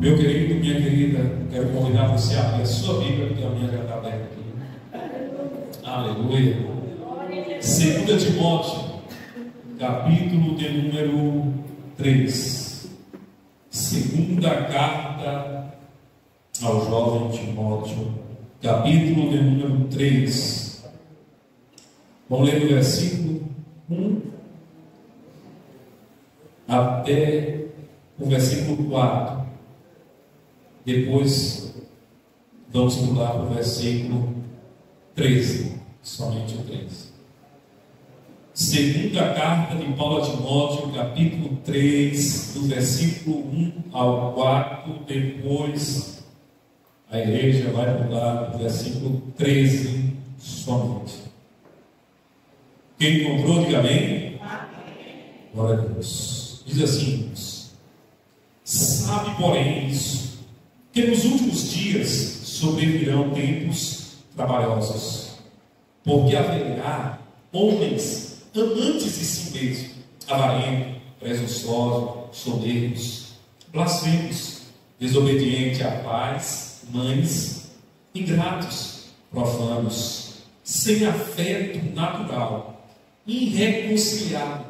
Meu querido, minha querida, quero convidar você a abrir a sua Bíblia, porque a minha já está aberta aqui. Aleluia. 2 Timóteo, capítulo de número 3. Segunda carta ao jovem Timóteo, capítulo de número 3. Vamos ler do versículo 1 até o versículo 4. Depois vamos pular para o versículo 13, somente o 13. Segunda carta de Paulo a Timóteo, capítulo 3, do versículo 1 ao 4. Depois a igreja vai pular para o versículo 13 somente. Quem encontrou, diga amém. Glória a Deus. Diz assim: sabe, porém, isso, que nos últimos dias sobrevirão tempos trabalhosos, porque haverá homens amantes de si mesmo, avarentos, presunçosos, soberbos, blasfemos, desobedientes a pais, mães, ingratos, profanos, sem afeto natural, irreconciliáveis,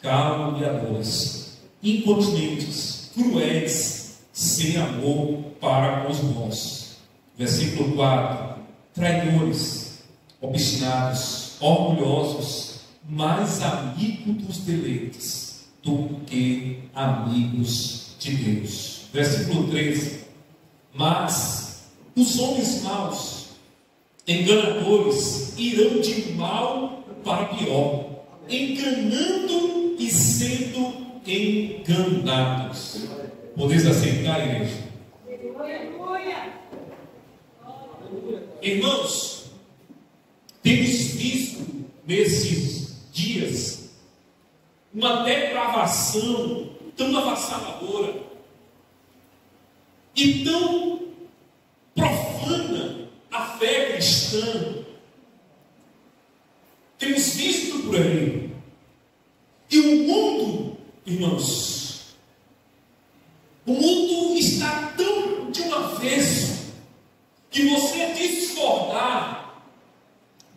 caluniadores, incontinentes, cruéis, sem amor para com os bons. Versículo 4: traidores, obstinados, orgulhosos, mais amigos dos deleites do que amigos de Deus. Versículo 13: mas os homens maus, enganadores, irão de mal para pior, enganando e sendo enganados. Podeis aceitar, igreja? Irmãos, temos visto nesses dias uma depravação tão avassaladora e tão profana a fé cristã. Temos visto por aí. E o mundo, irmãos, o mundo está tão de um avesso que você discordar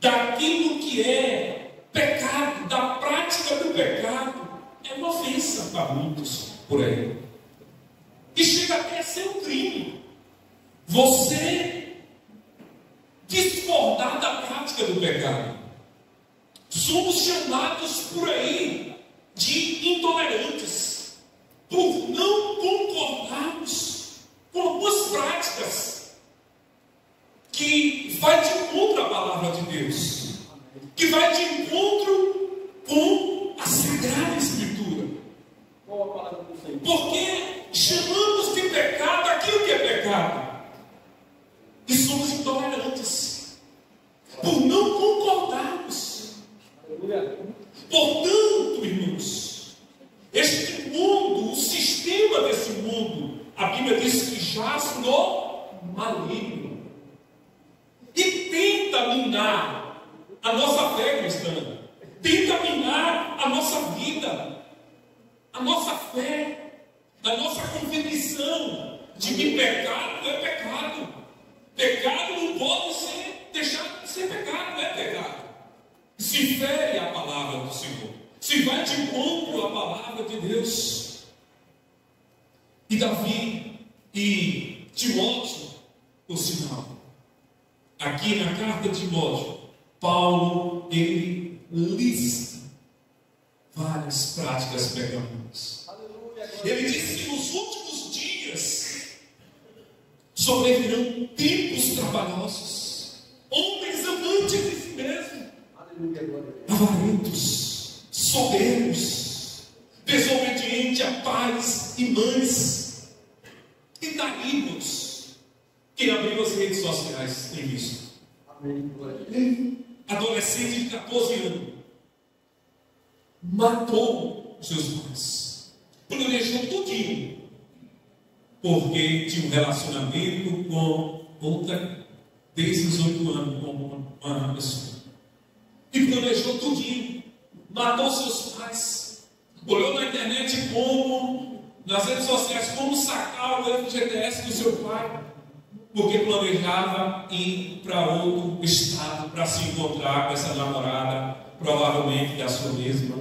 daquilo que é pecado, da prática do pecado, é uma ofensa para muitos por aí. E chega até a ser um crime. Você discordar da prática do pecado. Somos chamados por aí de intolerantes, por não concordarmos com algumas práticas que vai de encontro à palavra de Deus, que vai de encontro com a Sagrada Escritura. Porque chamamos de pecado aquilo que é pecado, e somos intolerantes por não concordarmos. Portanto, irmãos, este mundo, o sistema desse mundo, a Bíblia diz que jaz no maligno e tenta minar a nossa fé cristã, tenta minar a nossa vida, a nossa fé, a nossa convicção de que pecado é pecado. Pecado não pode ser deixado de ser pecado, não é pecado. Se fere a palavra do Senhor, se vai de encontro à palavra de Deus. E Davi e Timóteo, o sinal, aqui na carta de Timóteo, Paulo, ele lista várias práticas pecaminosas. Ele diz que nos últimos dias sobrevirão tempos trabalhosos, homens amantes de si mesmos, avarentos, soberbos, desobedientes a pais e mães, indaríveis. Quem abriu as redes sociais tem visto. Adolescente de 14 anos matou os seus pais, planejou tudinho, porque tinha um relacionamento com outra desde os 8 anos com uma pessoa. E planejou tudinho, matou seus pais, olhou na internet como nas redes sociais como sacar o FGTS do seu pai, porque planejava ir para outro estado para se encontrar com essa namorada, provavelmente da sua mesma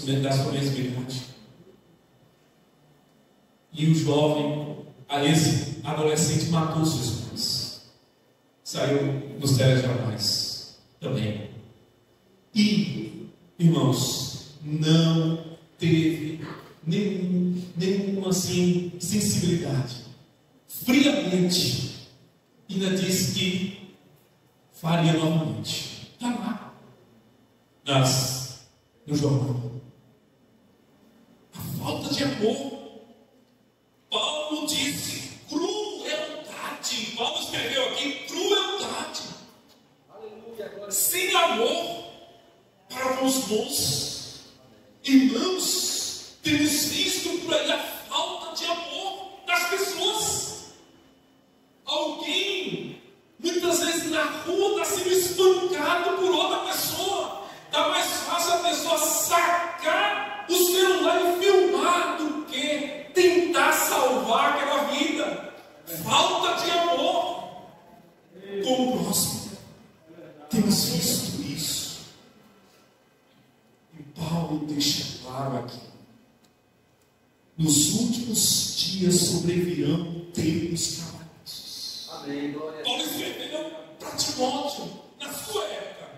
idade. E o jovem, esse adolescente, matou seus pais. Saiu dos telejornais também. E, irmãos, não teve nenhuma assim, sensibilidade. Friamente, ainda disse que faria novamente. Está lá, no jornal. A falta de amor. Paulo disse crueldade. Paulo escreveu aqui crueldade. Aleluia, sem amor para com os bons. Irmãos, temos visto por aí a falta de amor das pessoas. Alguém, muitas vezes na rua, está sendo espancado por outra pessoa. Está mais fácil a pessoa sacar o celular e filmar do que tentar salvar aquela vida. Falta de amor com o próximo. Temos visto isso. E Paulo deixa claro aqui: nos últimos dias sobrevirão tempos calamitosos. Paulo escreveu para Timóteo na sua época,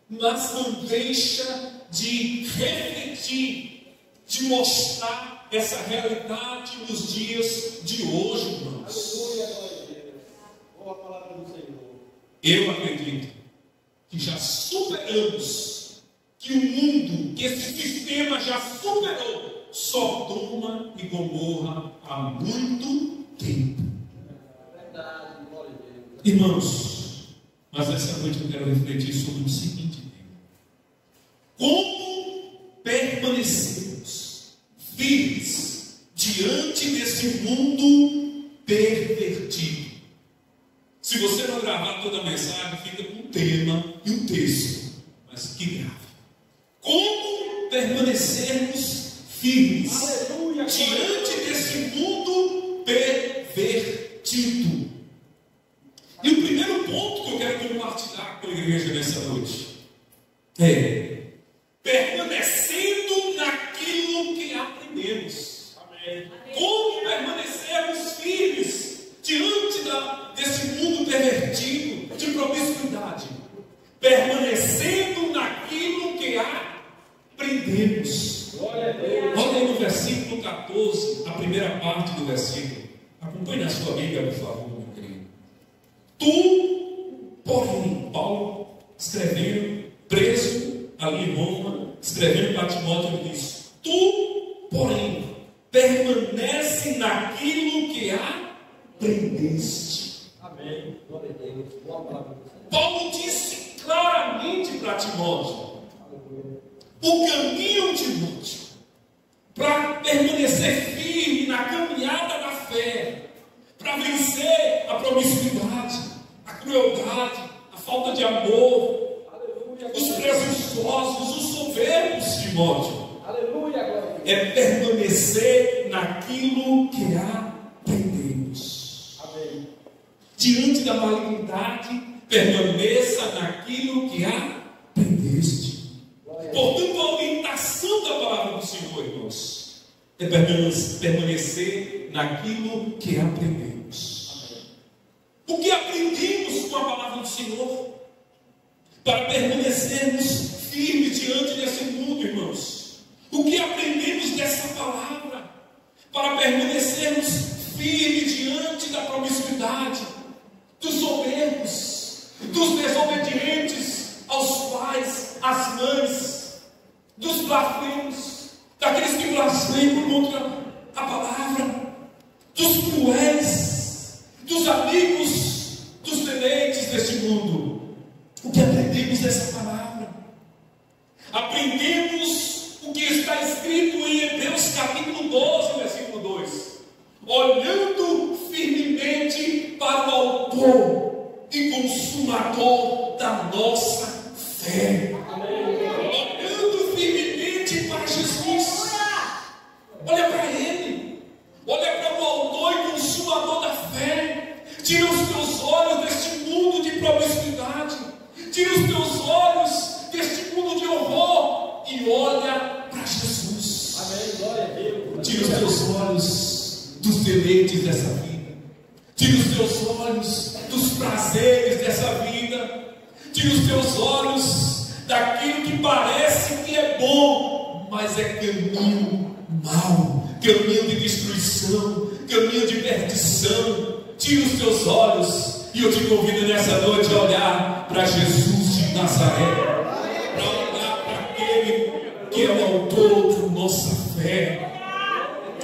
mas não deixa de refletir, de mostrar essa realidade nos dias de hoje, irmãos. Aleluia, glória a Deus. Boa palavra do Senhor. Eu acredito que já superamos, que o mundo, que esse sistema já superou Sodoma e Gomorra há muito tempo. Verdade, glória a Deus. Irmãos, mas essa noite eu quero refletir sobre o seguinte tema: como permanecermos firmes diante desse mundo pervertido. Se você não gravar toda a mensagem, fica com um tema e um texto, mas que grave. Como permanecermos firmes, aleluia, diante desse mundo pervertido? E o primeiro ponto que eu quero compartilhar com a igreja nessa noite é permanecendo naquilo que aprendemos. Amém. Como permanecermos firmes diante desse mundo pervertido de promiscuidade? Permanecendo naquilo que aprendemos. Olha aí no versículo 14, a primeira parte do versículo. Acompanhe na sua Bíblia, por favor, meu querido. Tu, porém, Paulo, escrevendo, preso ali em Roma, escrevendo para Timóteo, ele diz: tu, porém, permanece naquilo que aprendeste. Amém. Glória a Deus. Boa palavra. Paulo disse claramente para Timóteo o caminho, Timóteo, para permanecer firme na caminhada da fé, para vencer a promiscuidade, a crueldade, a falta de amor, aleluia, os presunçosos, os soberbos, Timóteo. Aleluia, é permanecer naquilo que aprendemos. Amém. Diante da malignidade, permaneça naquilo que aprendeste. Portanto, a orientação da palavra do Senhor, irmãos, é permanecer naquilo que aprendemos. O que aprendemos com a palavra do Senhor? Para permanecermos firmes diante desse mundo, irmãos. O que aprendemos dessa palavra? Para permanecermos firmes diante da promiscuidade, dos soberbos, dos desobedientes aos pais, às mães, dos blasfemos, daqueles que blasfemam contra a palavra, dos cruéis, dos amigos, dos deleites deste mundo. O que aprendemos dessa palavra? Aprendemos o que está escrito em Hebreus capítulo 12, versículo 2. Tira os teus olhos deste mundo de promiscuidade. Tira os teus olhos deste mundo de horror e olha para Jesus. Amém. Glória a Deus. Tira os teus olhos dos deleites dessa vida. Tira os teus olhos dos prazeres dessa vida. Tira os teus olhos daquilo que parece que é bom, mas é caminho mau, caminho de destruição, caminho de perdição. Tira os teus olhos, e eu te convido nessa noite a olhar para Jesus de Nazaré, para olhar para aquele que é o autor da nossa fé.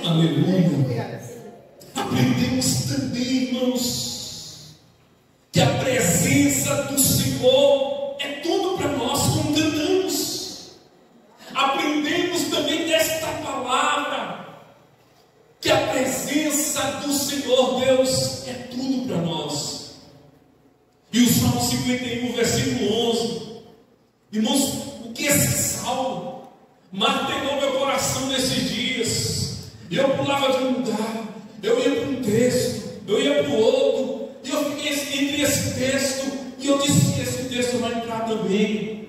Aleluia. Aprendemos também, irmãos, que a presença do Senhor é tudo para nós, como cantamos. Aprendemos também desta palavra, que a presença do Senhor Deus é tudo para nós. E o Salmo 51, versículo 11, irmãos, o que esse salmo martelou meu coração nesses dias. Eu pulava de um lugar, eu ia para um texto, eu ia para o outro, e eu fiquei entre esse texto, e eu disse que esse texto vai entrar também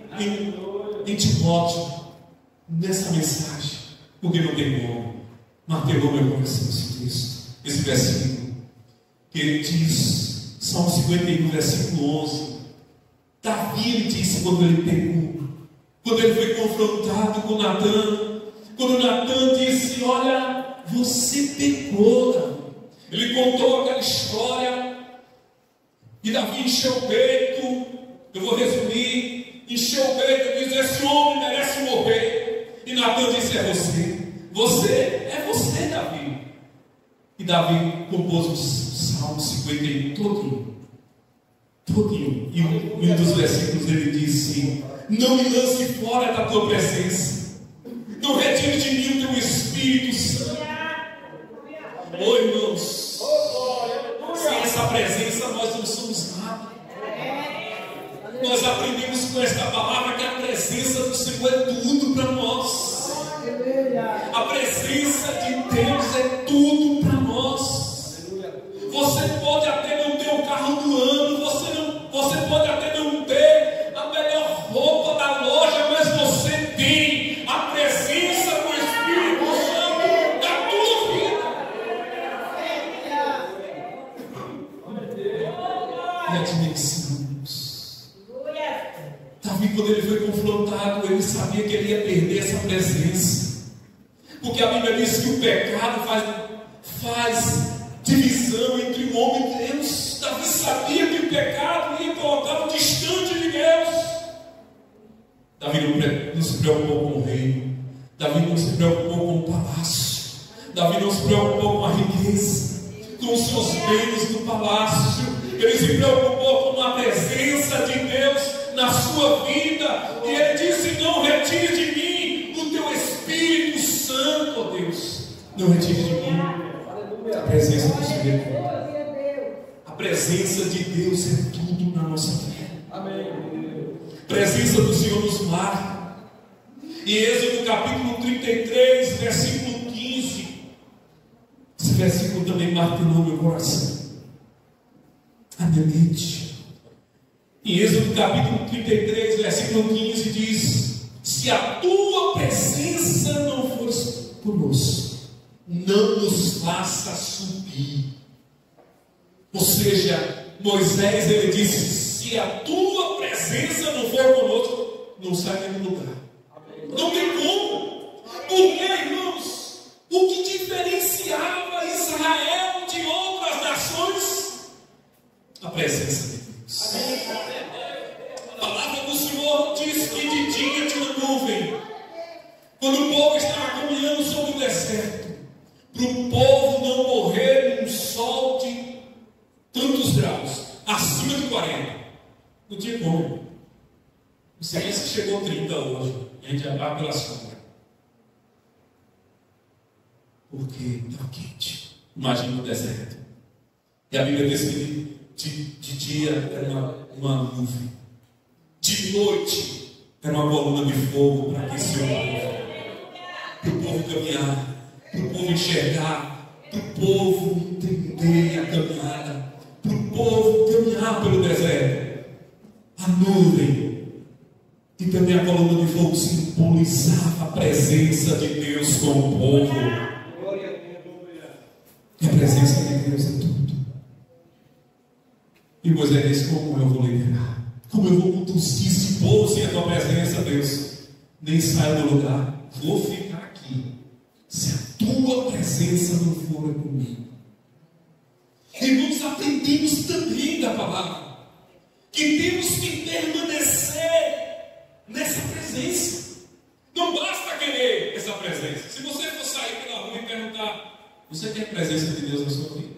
em Timóteo, nessa mensagem, porque não tem como. Martelou meu coração esse texto, esse versículo, que ele diz, Salmo 51, versículo 11, Davi, ele disse quando ele pegou, quando ele foi confrontado com Natan, quando Natan disse, olha, você pecou, Davi. Ele contou aquela história, e Davi encheu o peito, eu vou resumir, encheu o peito e disse, esse homem merece morrer, e Natan disse, é você, Davi. E Davi compôs o Salmo 51 todinho. E um dos versículos ele disse, não me lance fora da tua presença, não retire de mim o teu Espírito Santo. Oh, irmãos, sem essa presença nós não somos nada. Nós aprendemos com esta palavra que a presença do Senhor é tudo para nós. A presença de Deus é tudo para nós. Você pode até não ter o carro do ano, você pode até não ter a melhor roupa da loja, mas você tem a presença do Espírito Santo da tua vida. E a dimensão. Davi, quando ele foi confrontado, ele sabia que ele ia perder essa presença. Porque a Bíblia diz que o pecado faz divisão entre o homem e Deus. Davi sabia que o pecado ia colocá-lo distante de Deus. Davi não se preocupou com o reino. Davi não se preocupou com o palácio. Davi não se preocupou com a riqueza, com os seus bens do palácio. Ele se preocupou com a presença de Deus na sua vida. E ele disse, não retire de mim o teu Espírito Santo, ó Deus. Não retire de mim a presença do Senhor. A presença de Deus é tudo na nossa vida. Amém. A presença do Senhor nos marca. Em Êxodo capítulo 33, versículo 15. Esse versículo também martelou meu coração, a minha mente. Em Êxodo capítulo 33, versículo 15 diz, se a tua presença não for conosco, não nos faça subir. Ou seja, Moisés, ele disse, se a tua presença não for conosco, não sai do lugar. Não tem como. Porque, irmãos, o que diferenciava Israel de outras nações? A presença de Deus. A palavra do Senhor diz que de dia tinha nuvem, quando o povo estava caminhando sobre o deserto, para o povo não morrer num sol de tantos graus, acima de 40. Não tinha como. Não sei se chegou a 30 hoje, e a gente já vai pela sombra, porque estava quente. Imagina o deserto. E a Bíblia diz que de dia era uma nuvem, de noite era uma coluna de fogo para aquecer o povo, para o povo caminhar, para o povo enxergar, para o povo entender a caminhada, para o simbolizava a presença de Deus com o povo. E a presença de Deus é tudo. E Moisés disse: como eu vou liderar? Como eu vou conduzir esse povo sem a tua presença, Deus? Nem saio do lugar, vou ficar aqui, se a tua presença não for comigo. Irmãos, aprendemos também da palavra que temos que permanecer nessa presença. Não basta querer essa presença. Se você for sair pela rua e perguntar: você quer a presença de Deus na sua vida?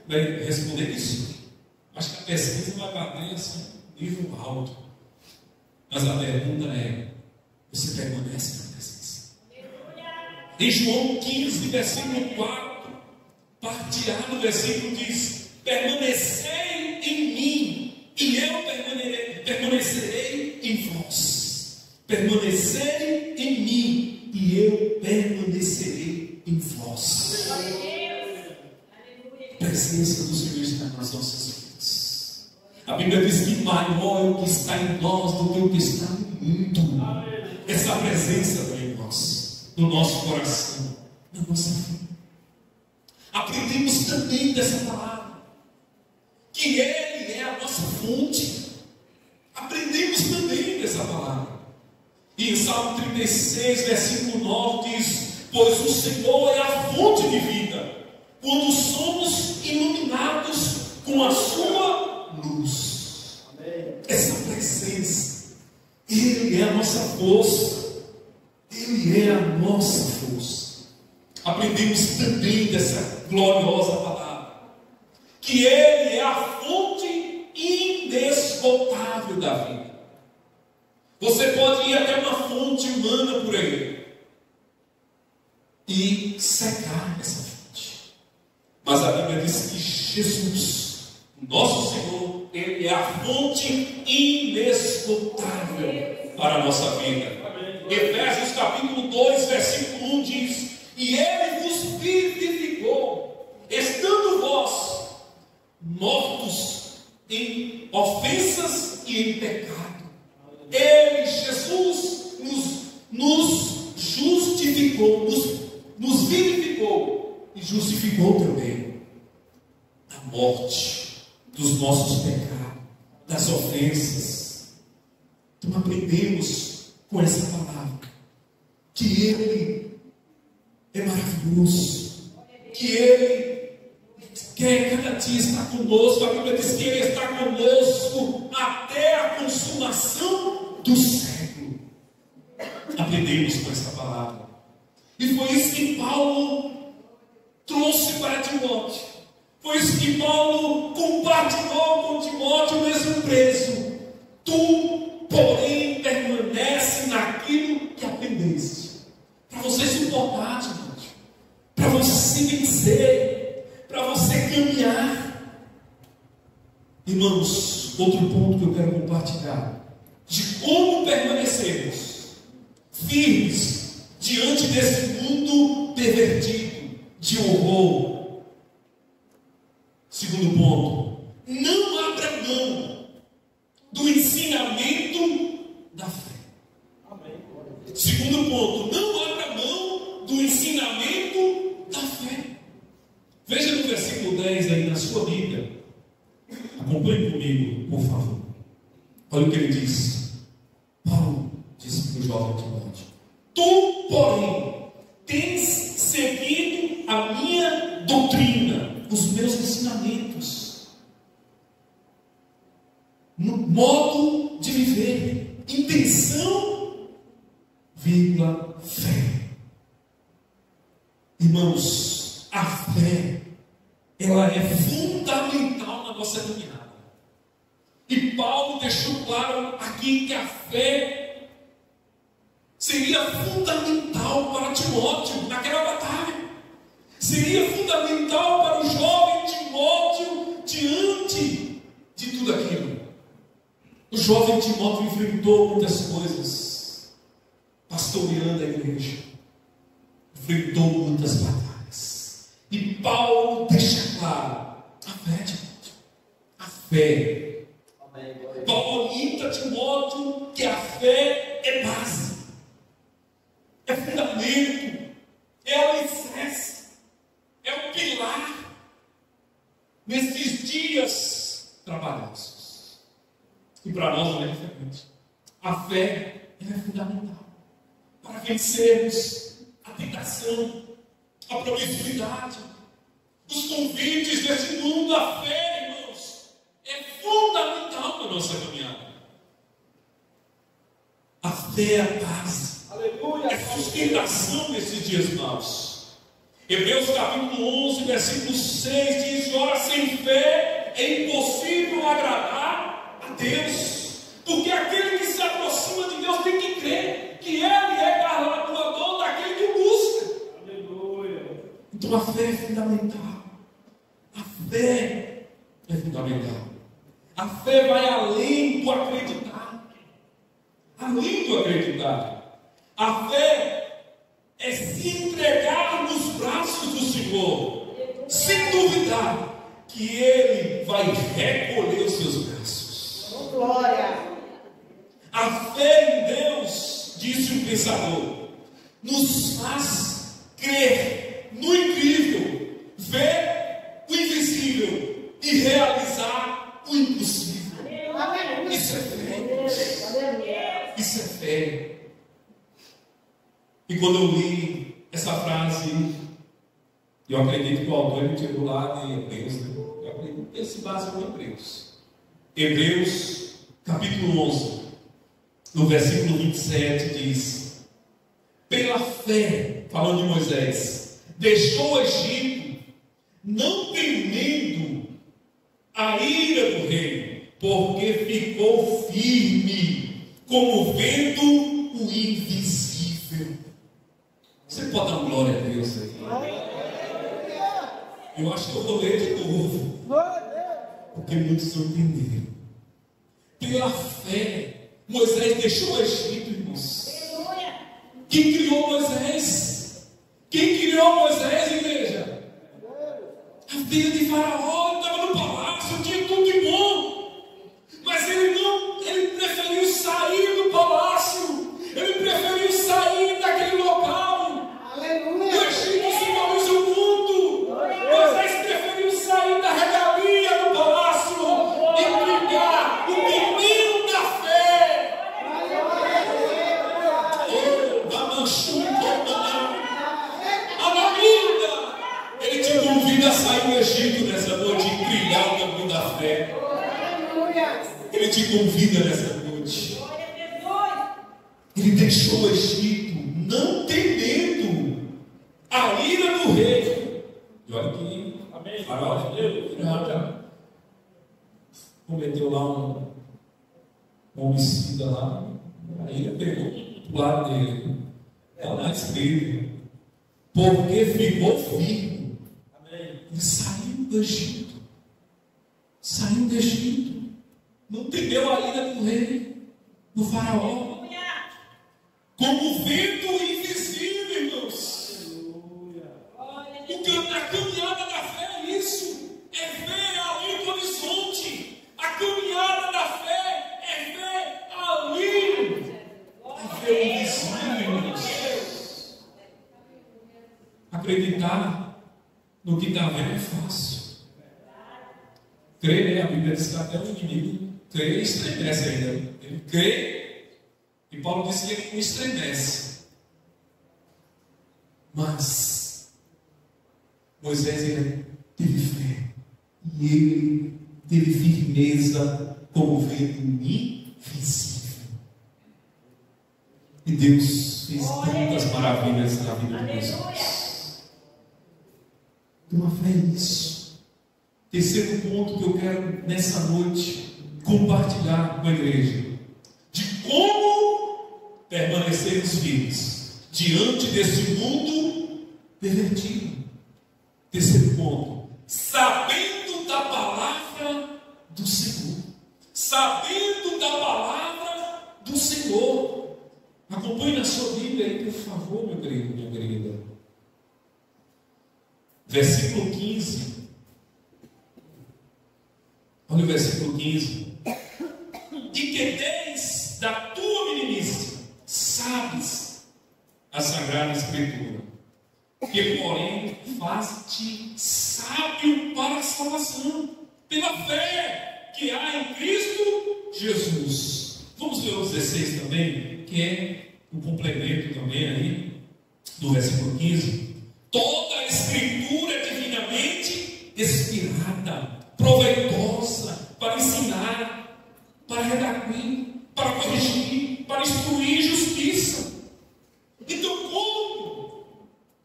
Vai responder isso. Acho que a pesquisa vai bater assim, nível alto. Mas a pergunta é: você permanece na presença? Em João 15, versículo 4, parte A do versículo diz: permanecei em mim, e eu permanecerei em vós. Permanecei em mim, e eu permanecerei em vós. A presença do Senhor está nas nossas vidas. A Bíblia diz que maior é o que está em nós do que o que está no mundo. Essa presença vem em nós, no nosso coração, na nossa vida. Aprendemos também dessa palavra que Ele é a nossa fonte. Aprendemos também dessa palavra. E em Salmo 36, versículo 9 diz: pois o Senhor é a fonte de vida, quando somos iluminados com a sua luz. Amém. Essa presença, Ele é a nossa força. Ele é a nossa força. Aprendemos também dessa gloriosa palavra que Ele é a fonte inesgotável da vida. Você pode ir até uma fonte humana por aí e secar essa fonte, mas a Bíblia diz que Jesus, nosso Senhor, Ele é a fonte inesgotável para a nossa vida. Efésios capítulo 2, versículo 1 diz: e Ele vos vivificou, estando vós mortos em ofensas e em pecado. Ele, Jesus, nos justificou, nos vivificou e justificou também da morte, dos nossos pecados, das ofensas. Então aprendemos com essa palavra que Ele é maravilhoso, que Ele quer cada dia estar conosco. A Bíblia diz que Ele está conosco até a consumação do século. Aprendemos com essa palavra, e foi isso que Paulo trouxe para Timóteo. Foi isso que Paulo compartilhou com Timóteo, mesmo preso. Tu, porém, permanece naquilo que aprendeste. Para você suportar, Timóteo, para você vencer, para você caminhar. Irmãos, outro ponto que eu quero compartilhar, de como permanecermos firmes diante desse mundo pervertido, de horror. Segundo ponto: não abra mão do ensinamento da fé. Segundo ponto: não abra mão do ensinamento da fé. Veja no versículo 10 aí na sua Bíblia. Acompanhe comigo, por favor. Olha o que ele diz. Paulo disse para o jovem Timóteo: tu, porém, tens seguido a minha doutrina, os meus ensinamentos, no modo de viver, intenção, vírgula, fé. Irmãos, a fé, ela é fundamental na nossa caminhada. E Paulo deixou claro aqui que a fé seria fundamental para Timóteo naquela batalha. Seria fundamental para o jovem Timóteo diante de tudo aquilo. O jovem Timóteo enfrentou muitas coisas, pastoreando a igreja, enfrentou muitas batalhas. E Paulo deixa claro: a fé, Timóteo, a fé. Paulo orienta Timóteo que a fé é base. é fundamento, é alicerce, é o pilar nesses dias trabalhosos. E para nós não é diferente. A fé é fundamental para vencermos a tentação, a promiscuidade, os convites desse mundo. A fé, irmãos, é fundamental na nossa caminhada. A fé é a base, aleluia, é a sustentação desses dias maus. Hebreus capítulo 11, versículo 6 diz: ora, sem fé é impossível agradar a Deus, porque aquele que se aproxima de Deus tem que crer que Ele é galardoador daquele que o busca. Aleluia. Então a fé é fundamental. A fé é fundamental. A fé vai além do acreditar. Além do acreditar. A fé é se entregar nos braços do Senhor, sem duvidar que Ele vai recolher os seus braços. Glória! A fé em Deus, disse um pensador, nos faz crer no incrível, ver o invisível e realizar o impossível. Isso é fé. Isso é fé. E quando eu li essa frase, eu acredito que o autor me tirou lá de Hebreus, né? Eu acredito que esse básico é Hebreus. Hebreus, capítulo 11, no versículo 27, diz: pela fé, falando de Moisés, deixou o Egito, não temendo a ira do rei, porque ficou firme, como vendo o invisível. Você pode dar glória a Deus aí? Eu acho que eu vou ler de novo, porque muitos não entenderam. Pela fé, Moisés deixou o Egito, irmãos. Quem criou Moisés? Quem criou Moisés, igreja? A filha de Faraó estava no palácio, tinha tudo de bom. Mas ele preferiu sair do palácio. Ele preferiu sair daquele local. Aleluia! O Egito simboliza o mundo. Moisés preferiu sair da regalia do palácio e brilhar o caminho da fé. Ele te convida a sair do Egito nessa noite e brilhar o caminho da fé. Ele te convida nessa noite. Ele deixou o Egito, não temendo a ira do rei. E olha que Faraó cometeu lá um homicida lá. Aí ele pegou do lado dele. Está lá escrito: porque ficou firme. Ele saiu do Egito. Saiu do Egito. Não temeu a ira do rei, do Faraó. Como vento invisível, irmãos. A caminhada da fé é isso. É ver além do horizonte. A caminhada da fé é ver além. É ver o invisível, irmãos. Acreditar no que está vendo é fácil. Crer, né? A Bíblia diz que até o inimigo crê e estremece ainda. Ele crê. E Paulo disse que ele não estremece. Mas Moisés teve fé. E ele teve firmeza como vendo invisível. E Deus fez tantas maravilhas na vida de Moisés. Então a fé é isso. Terceiro ponto que eu quero nessa noite compartilhar com a igreja. De como permanecermos firmes diante desse mundo pervertido. Terceiro ponto: sabendo da palavra do Senhor. Sabendo da palavra do Senhor. Acompanhe na sua Bíblia aí, por favor, meu querido, minha querida. Versículo 15. Olha o versículo 15. E que tens da tua meninice, sabes as Escritura. Que, porém, faz-te sábio para a salvação, pela fé que há em Cristo Jesus. Vamos ler o 16 também, que é o complemento também aí, do versículo 15. Toda a Escritura é divinamente inspirada, proveitosa para ensinar, para redarguir, para corrigir, para instruir justiça. Então,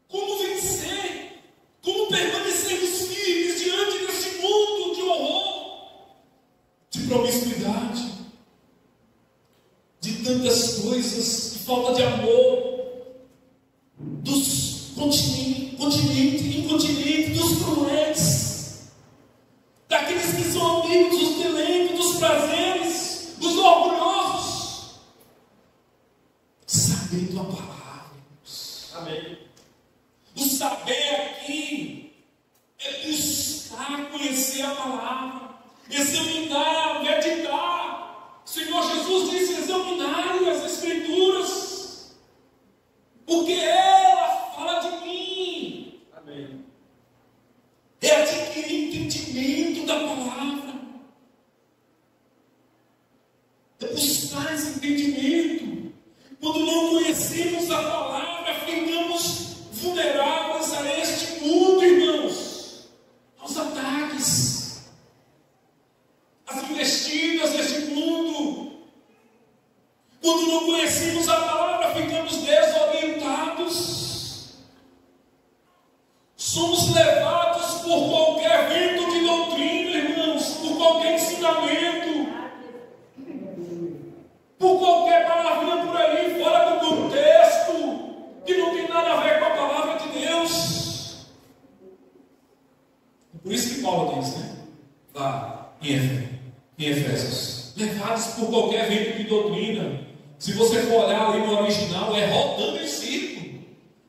como vencer? Como permanecermos firmes diante desse mundo de horror, de promiscuidade, de tantas coisas, de falta de amor, dos incontinentes, dos cruéis, daqueles que são amigos dos violentos, dos prazeres, dos orgulhosos, sabendo a palavra. Amém. O saber aqui é buscar conhecer a palavra, examinar, meditar. O Senhor Jesus disse: examinai as Escrituras, porque ela fala de mim. Amém. É adquirir entendimento da palavra, é buscar esse entendimento. Quando não conhecemos a palavra, ficamos vulneráveis a este mundo, irmãos, aos ataques, às investidas deste mundo. Quando não conhecemos a palavra, ficamos desorientados, somos levados por qualquer vento de doutrina, irmãos, por qualquer ensinamento, por qualquer palavrinha por aí fora do contexto, que não tem nada a ver com a palavra de Deus. Por isso que Paulo diz, né? Lá em Efésios, levados por qualquer vento de doutrina. Se você for olhar ali no original, é rodando em círculo.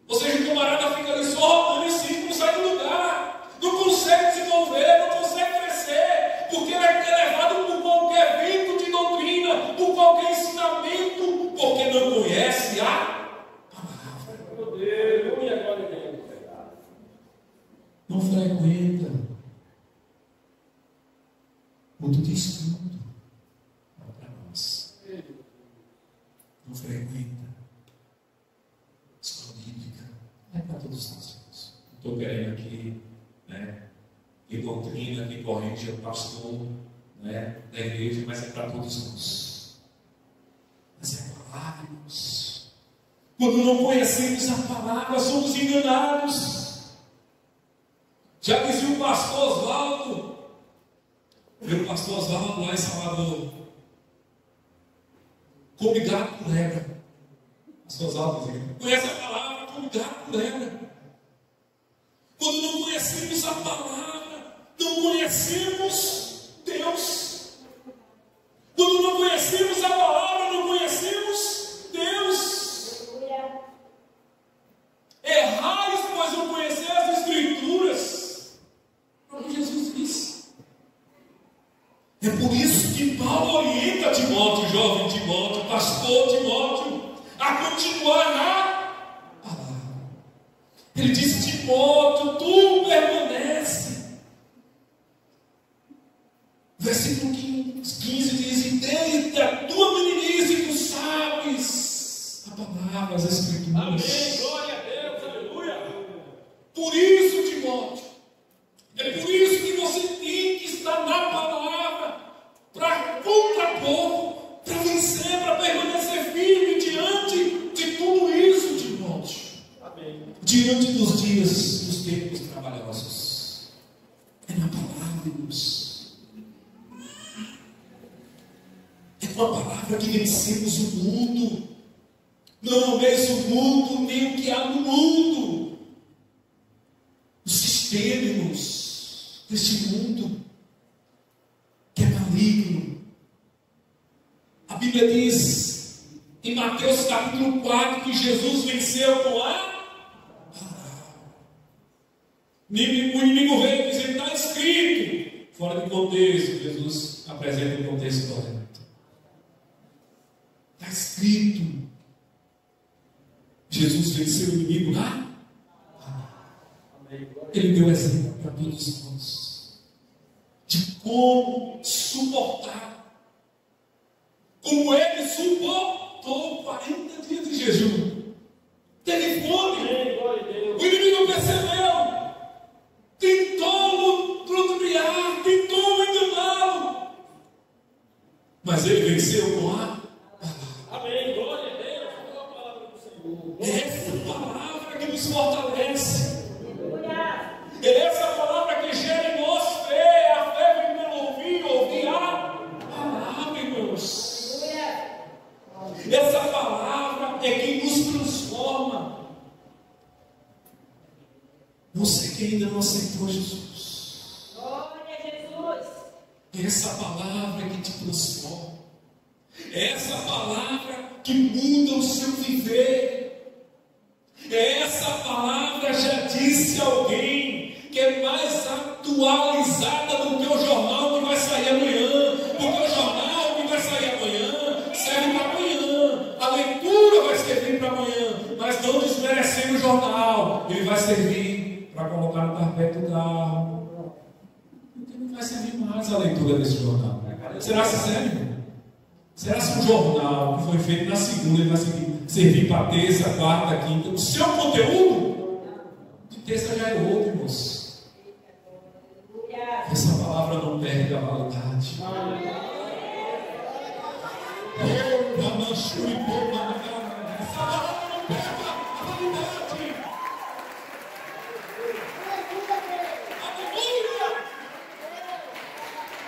Ou seja, o camarada fica ali só rodando em círculo, não sai do lugar, não consegue desenvolver, não consegue crescer, porque ele é levado por qualquer vento de doutrina, por qualquer ensinamento, porque não conhece a não frequenta muito de estudo para nós. Não frequenta escola bíblica. É para todos nós. Não estou querendo aqui, né, que doutrina, que corrente é o pastor, né, da igreja, mas é para todos nós. Mas é a palavra, irmãos. Quando não conhecemos a palavra, somos enganados. Já dizia o pastor Oswaldo, meu pastor Oswaldo lá em Salvador, come gato por regra. Pastor Oswaldo dizia: conhece a palavra, come gato por regra. Quando não conhecemos a palavra, não conhecemos Deus. Quando não conhecemos a palavra, não conhecemos Deus. Errais, pois não conhecer as Escrituras. O que Jesus disse. É por isso que Paulo orienta Timóteo, jovem Timóteo, pastor Timóteo, a continuar na palavra. Ele disse: Timóteo, tu permanece. Versículo 15 diz: e desde a tua meninice tu sabes a palavra, as Escrituras. Amém, glória a Deus, aleluia. Por isso, Timóteo, é por isso que você tem que estar na palavra, para contrapor, para vencer, para permanecer firme diante de tudo isso, Timóteo. Amém. Diante dos dias, dos tempos trabalhosos. É na palavra de Deus. É com a palavra que vencemos o mundo. Não ameis o mundo, nem o que há no mundo. Os sistemas deste mundo que é maligno. A Bíblia diz em Mateus capítulo 4 que Jesus venceu com a o inimigo veio dizer: está escrito. Fora de contexto, Jesus apresenta o contexto correto. Está escrito. Jesus venceu o inimigo lá. Ele deu exemplo para todos nós de como suportar, como ele suportou 40 dias de jejum. Teve fome, o inimigo percebeu, tentou ludibriar, tentou enganá-lo, mas ele venceu com a palavra. Amém, glória a Deus, a palavra do Senhor. É essa palavra que nos fortalece. É essa palavra que gera em nós fé. A fé vem pelo ouvir a palavra, irmãos. Essa palavra é que nos transforma. Você que ainda não aceitou Jesus, Glória a Jesus. é essa palavra que te transforma. É essa palavra que muda o seu viver. É essa palavra, já disse alguém, que é mais atualizada do que o jornal que vai sair amanhã. Porque o jornal que vai sair amanhã serve para amanhã. A leitura vai servir para amanhã. Mas não desmerecendo o jornal. Ele vai servir para colocar no carpete do carro. Porque não vai servir mais a leitura desse jornal. Será sincero? Será que um jornal que foi feito na segunda ele vai servir para terça, quarta, quinta? O seu conteúdo de terça já é outro, irmãos. Essa palavra não perde a validade.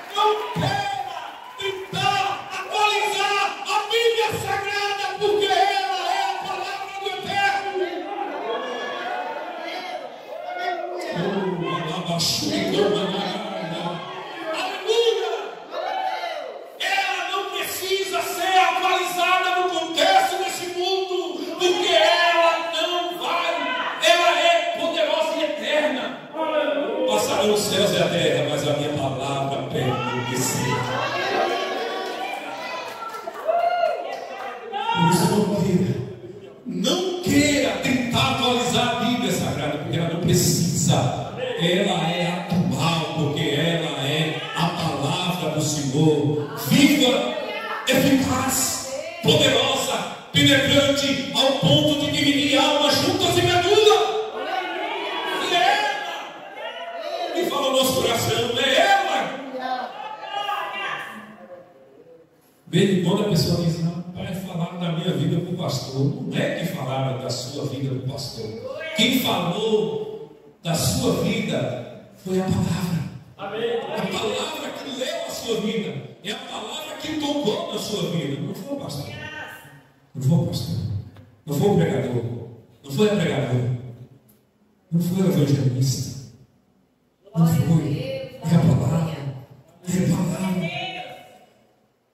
Não queira tentar atualizar a Bíblia Sagrada, porque ela é a palavra do Eterno. Aleluia! Ela não precisa ser atualizada no contexto desse mundo, porque ela não vai, ela é poderosa e eterna. Passarão os céus e a terra, mas a minha palavra permanecerá. Por isso não queira tentar atualizar a Bíblia Sagrada, porque ela não precisa. Ela é atual, porque ela é a palavra do Senhor, viva, eficaz, poderosa, penetrante, ao ponto de dividir almas juntas e medula. E é ela que fala o nosso coração, é ela. Vê quando a pessoa diz, não, vai falar da minha vida para o pastor. Não é que falaram da sua vida para o pastor. Quem falou da sua vida foi a palavra. Amém. A palavra que leu a sua vida. É a palavra que tocou na sua vida. Não foi o pastor. Não foi o pastor. Não foi o pregador. Não foi a pregadora. Não foi o evangelista. Não foi. É a palavra. É a palavra.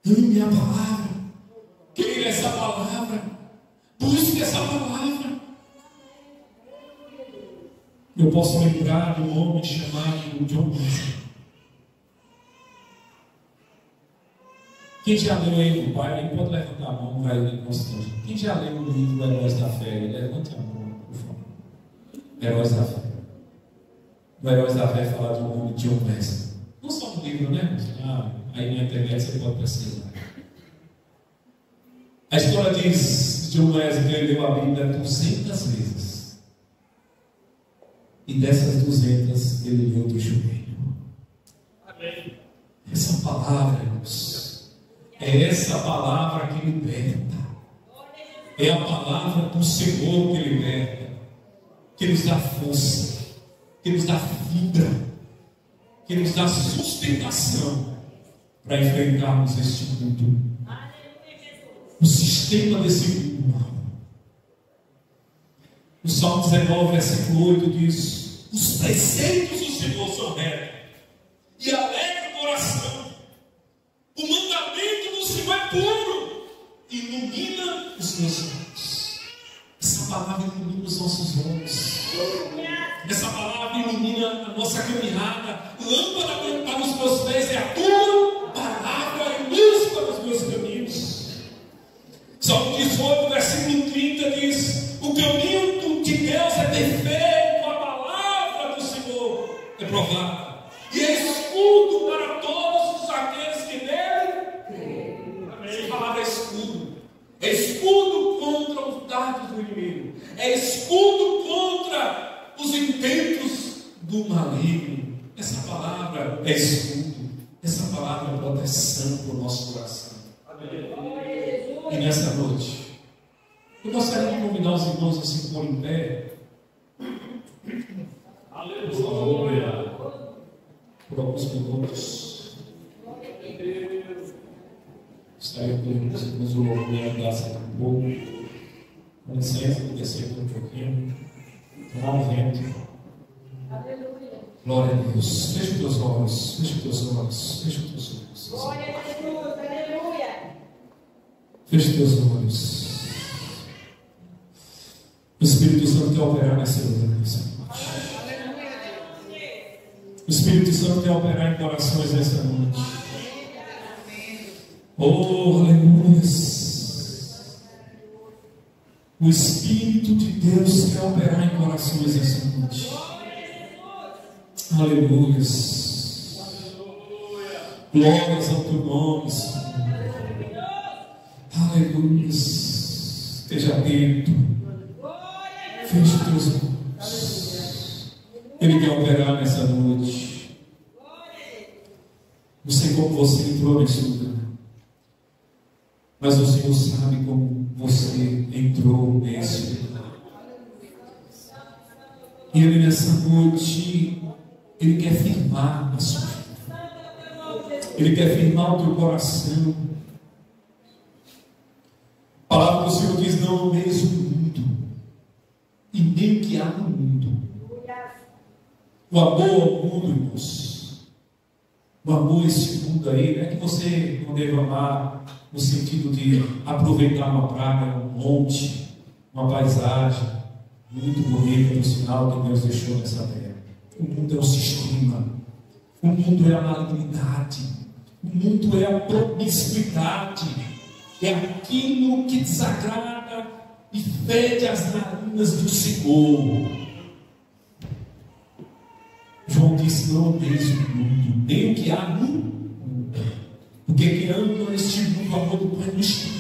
Ame a palavra. Queira essa palavra. Busque essa palavra. Eu posso lembrar de um homem chamado John Wesley. Quem já leu aí o pai, ele pode levantar a mão, vai ler constante. Quem já leu o livro Heróis da Fé, levante a mão, por favor. Heróis da Fé. O Heróis da Fé fala de um homem, John Wesley. Não só no livro, né? Aí na internet você pode pesquisar. A história diz que John Wesley ele leu a Bíblia 200 vezes. E dessas 200 ele leu do joelho. Amém. Essa palavra, irmãos, é essa palavra que liberta. É a palavra do Senhor que liberta, que nos dá força, que nos dá vida, que nos dá sustentação para enfrentarmos este mundo. O sistema desse mundo. O Salmo 19, versículo 8 diz: os preceitos do Senhor são retos e alegra o coração. O mandamento do Senhor é puro, ilumina os meus olhos. Essa palavra ilumina os nossos olhos. Essa palavra ilumina a nossa caminhada. Lâmpada para os meus pés é a tua palavra e luz para os meus caminhos. Salmo 18, versículo 30 diz: o que eu maligno. Essa palavra é escudo. Essa palavra é proteção para o nosso coração. E nessa noite, eu gostaria de convidar os irmãos a se pôr em pé. Aleluia. Por alguns minutos. Gostaria de pedir os irmãos o louvor e andassem um pouco. Com licença, vou descer um pouquinho. Tomar um vento. Glória a Deus. Feche os teus olhos. Feche os teus olhos. Feche os teus olhos. Glória a Jesus. Aleluia. Feche os teus olhos. O Espírito Santo quer operar nessa noite. O Espírito Santo quer operar em corações nessa noite. Oh, aleluia. O Espírito de Deus quer operar em corações nessa noite. Aleluia. Glórias ao teu nome, Senhor. Aleluia. Esteja atento. Feche os teus olhos. Ele quer operar nessa noite. Não sei como você entrou nesse lugar, mas o Senhor sabe como você entrou nesse lugar. E Ele nessa noite, Ele quer firmar a sua vida. Ele quer firmar o teu coração. A palavra do Senhor diz: não ameis o mundo e nem o que há no mundo. O amor ao mundo, irmãos. O amor a esse mundo aí, não é que você não deva amar no sentido de aproveitar uma praia, um monte, uma paisagem muito bonita, no sinal que Deus deixou nessa terra. O mundo é o sistema. O mundo é a malignidade. O mundo é a promiscuidade. É aquilo que desagrada e fede as narinas do Senhor. João disse: não ameis o mundo, nem o que há no mundo. Porque quem ama este mundo, o amor do Pai não está.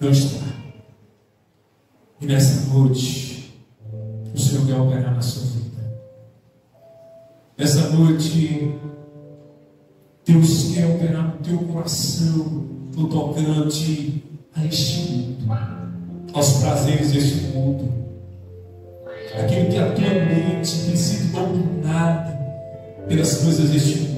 Não está. E nessa noite, o Senhor quer operar na sua vida. Nessa noite, Deus quer operar no teu coração, no tocante a este mundo, aos prazeres deste mundo, aquilo que a tua mente tem sido dominada pelas coisas deste mundo.